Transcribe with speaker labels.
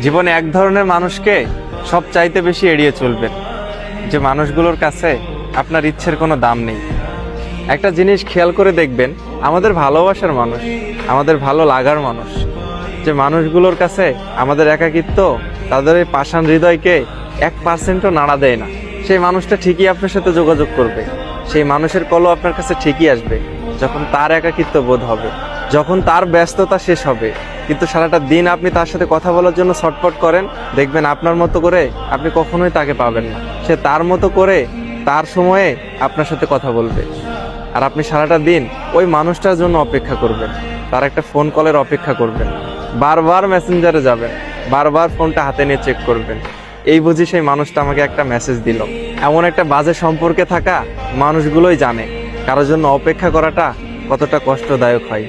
Speaker 1: জীবনে এক ধরনের মানুষকে সব চাইতে বেশি এড়িয়ে চলবেন, যে মানুষগুলোর কাছে আপনার ইচ্ছের কোনো দাম নেই। একটা জিনিস খেয়াল করে দেখবেন, আমাদের ভালোবাসার মানুষ, আমাদের ভালো লাগার মানুষ, যে মানুষগুলোর কাছে আমাদের একাকিত্ব তাদের এই পাষাণ হৃদয়কে 1%ও নাড়া দেয় না। সেই মানুষটা ঠিকই আপনার সাথে যোগাযোগ করবে, সেই মানুষের কলও আপনার কাছে ঠিকই আসবে যখন তার একাকিত্ব বোধ হবে, যখন তার ব্যস্ততা শেষ হবে। কিন্তু সারাটা দিন আপনি তার সাথে কথা বলার জন্য ছটফট করেন, দেখবেন আপনার মতো করে আপনি কখনোই তাকে পাবেন না। সে তার মতো করে তার সময়ে আপনার সাথে কথা বলবে, আর আপনি সারাটা দিন ওই মানুষটার জন্য অপেক্ষা করবেন, তার একটা ফোন কলের অপেক্ষা করবেন, বারবার মেসেঞ্জারে যাবেন, বারবার ফোনটা হাতে নিয়ে চেক করবেন, এই বুঝি সেই মানুষটা আমাকে একটা মেসেজ দিল। এমন একটা বাজে সম্পর্কে থাকা মানুষগুলোই জানে কারোর জন্য অপেক্ষা করাটা কতটা কষ্টদায়ক হয়।